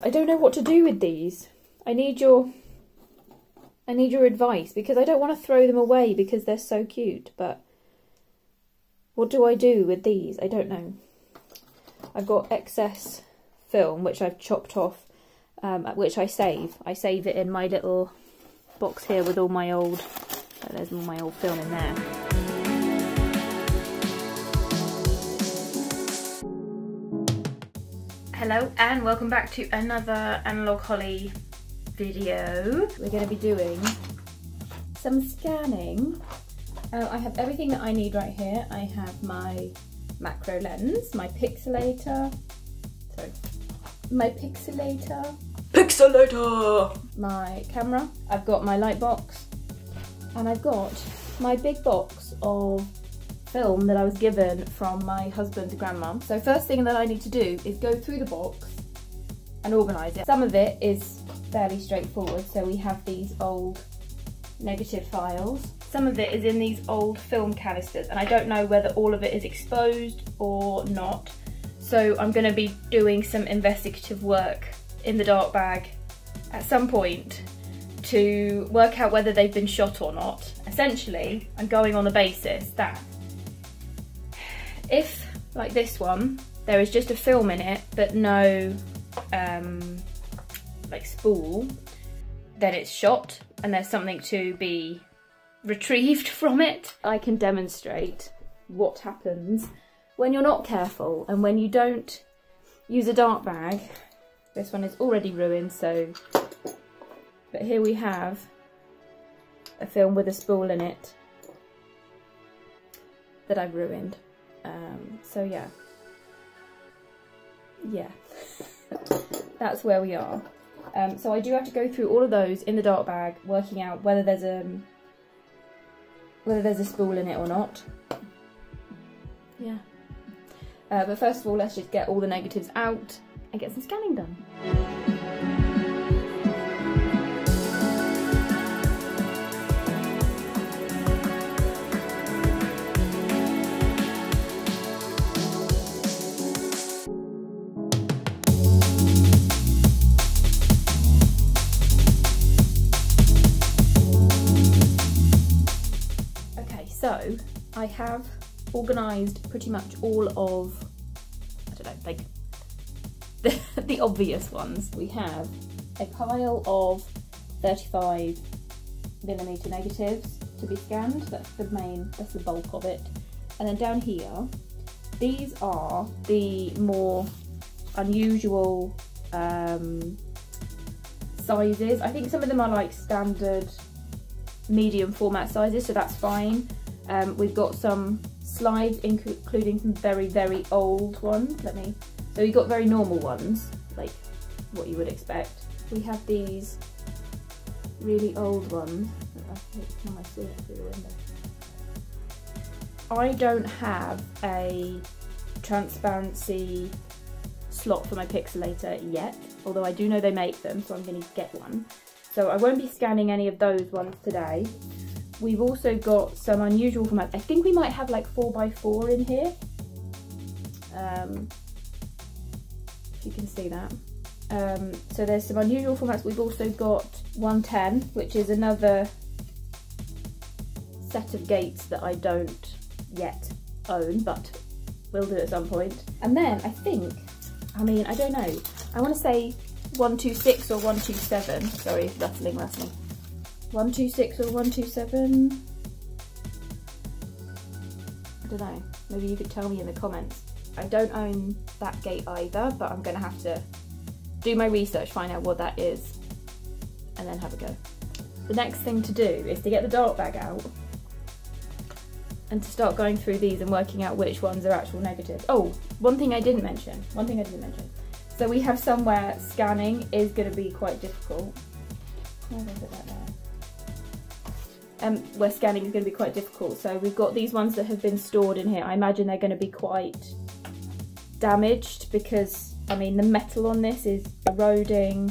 I don't know what to do with these. I need your advice, because I don't want to throw them away because they're so cute, but what do I do with these? I don't know. I've got excess film which I've chopped off, which I save. I save it in my little box here with all my old, there's all my old film in there. Hello and welcome back to another Analog Holly video. We're going to be doing some scanning. I have everything that I need right here. I have my macro lens, my Pixl Latr, my camera, I've got my light box, and I've got my big box of film that I was given from my husband's grandma. So first thing that I need to do is go through the box and organise it. Some of it is fairly straightforward, so we have these old negative files. Some of it is in these old film canisters, and I don't know whether all of it is exposed or not. So I'm going to be doing some investigative work in the dark bag at some point to work out whether they've been shot or not. Essentially, I'm going on the basis that if, like this one, there is just a film in it but no like spool, then it's shot and there's something to be retrieved from it. I can demonstrate what happens when you're not careful and when you don't use a dark bag. This one is already ruined, so, but here we have a film with a spool in it that I've ruined. So yeah, that's where we are. So I do have to go through all of those in the dark bag, working out whether there's a spool in it or not. Yeah. But first of all, let's just get all the negatives out and get some scanning done. So I have organised pretty much all of, I don't know, like the obvious ones. We have a pile of 35mm negatives to be scanned. That's the bulk of it. And then down here, these are the more unusual sizes. I think some of them are like standard medium format sizes, so that's fine. We've got some slides, including some very, very old ones. So we've got very normal ones, like what you would expect. We have these really old ones. Can I see it through the window? I don't have a transparency slot for my Pixl Latr yet, although I do know they make them, so I'm going to get one. So I won't be scanning any of those ones today. We've also got some unusual formats. I think we might have like 4x4 in here. If you can see that. So there's some unusual formats. We've also got 110, which is another set of gates that I don't yet own, but will do at some point. And then I think, I don't know, I want to say 126 or 127. Sorry, rustling. 126 or 127? I don't know, maybe you could tell me in the comments. I don't own that gate either, but I'm going to have to do my research, find out what that is, and then have a go. The next thing to do is to get the dark bag out and to start going through these and working out which ones are actual negatives. Oh, one thing I didn't mention. So we have some where scanning is going to be quite difficult. Where did I put that there? Where scanning is going to be quite difficult. So we've got these ones that have been stored in here. I imagine they're going to be quite damaged because, the metal on this is corroding,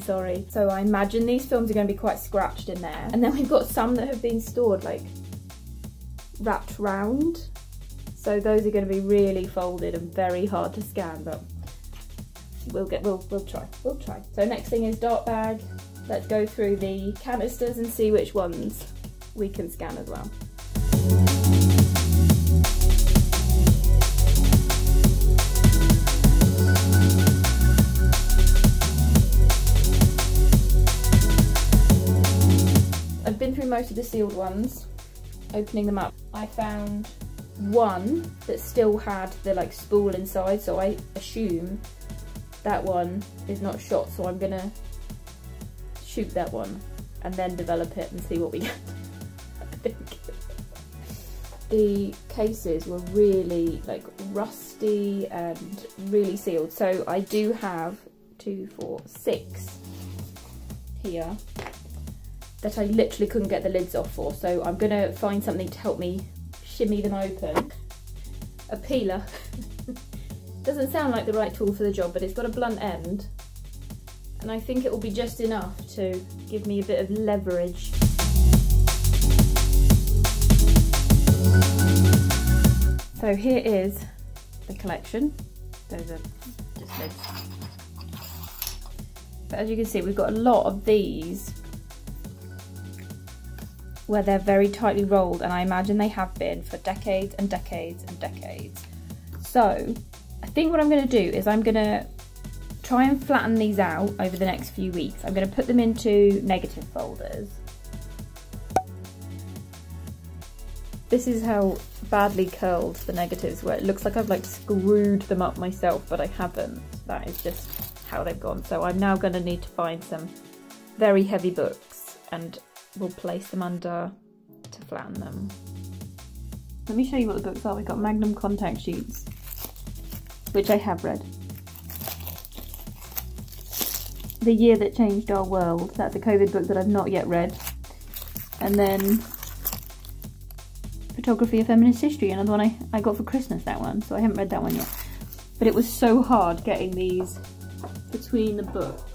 sorry. So I imagine these films are going to be quite scratched in there. And then we've got some that have been stored, like, wrapped round. So those are going to be really folded and very hard to scan, but we'll try. So next thing is dart bag. Let's go through the canisters and see which ones we can scan as well. I've been through most of the sealed ones, opening them up. I found one that still had the like spool inside, so I assume that one is not shot, so I'm gonna shoot that one and then develop it and see what we get. I think the cases were really like rusty and really sealed, so I do have 2, 4, 6 here that I literally couldn't get the lids off for, so I'm gonna find something to help me shimmy them open. A peeler. Doesn't sound like the right tool for the job, but it's got a blunt end, and I think it will be just enough to give me a bit of leverage. So here is the collection. Those are just lids. But as you can see, we've got a lot of these where they're very tightly rolled, and I imagine they have been for decades and decades and decades. So I think what I'm going to do is I'm going to try and flatten these out over the next few weeks. I'm going to put them into negative folders. This is how badly curled the negatives were. It looks like I've like screwed them up myself, but I haven't. That is just how they've gone. So I'm now going to need to find some very heavy books and we'll place them under to flatten them. Let me show you what the books are. We've got Magnum contact sheets, which I have read. The Year That Changed Our World. That's a COVID book that I've not yet read. And then Photography of Feminist History, another one I got for Christmas, that one. So I haven't read that one yet. But it was so hard getting these between the books.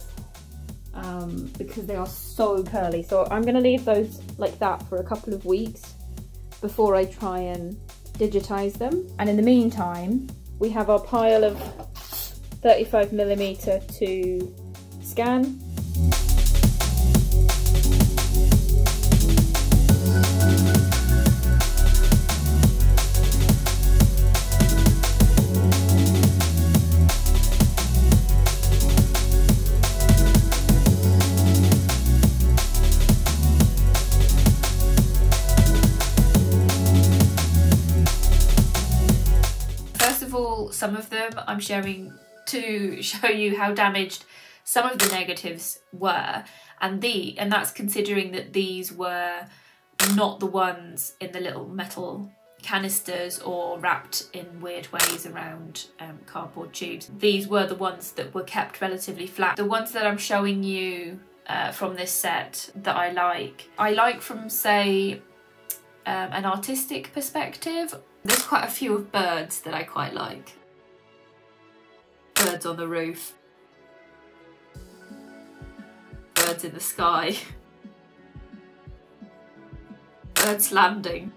Because they are so curly, so I'm going to leave those like that for a couple of weeks before I try and digitize them. And in the meantime, we have our pile of 35mm to scan. Some of them I'm sharing to show you how damaged some of the negatives were, and that's considering that these were not the ones in the little metal canisters or wrapped in weird ways around cardboard tubes. These were the ones that were kept relatively flat. The ones that I'm showing you from this set that I like from, say, an artistic perspective. There's quite a few of birds that I quite like. Birds on the roof. Birds in the sky. Birds landing.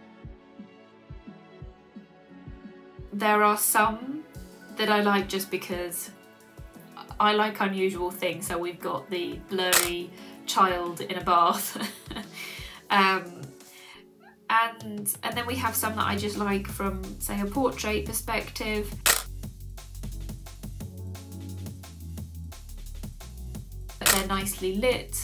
There are some that I like just because I like unusual things. So we've got the blurry child in a bath. And then we have some that I just like from, say, a portrait perspective. But they're nicely lit.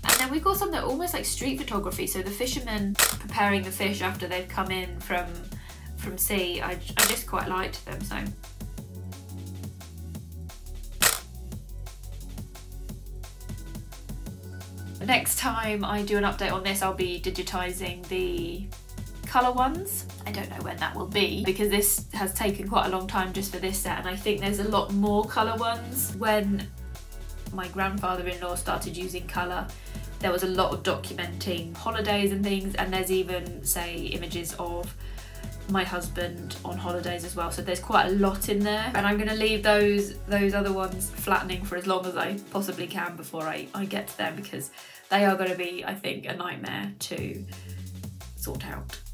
And then we've got some that are almost like street photography. So the fishermen preparing the fish after they've come in from sea, I just quite liked them. So. Next time I do an update on this, I'll be digitising the colour ones. I don't know when that will be because this has taken quite a long time just for this set, and I think there's a lot more colour ones. When my grandfather-in-law started using colour, there was a lot of documenting holidays and things, and there's even, say, images of my husband on holidays as well, so there's quite a lot in there, and I'm going to leave those other ones flattening for as long as I possibly can before I get to them, because they are going to be, I think, a nightmare to sort out.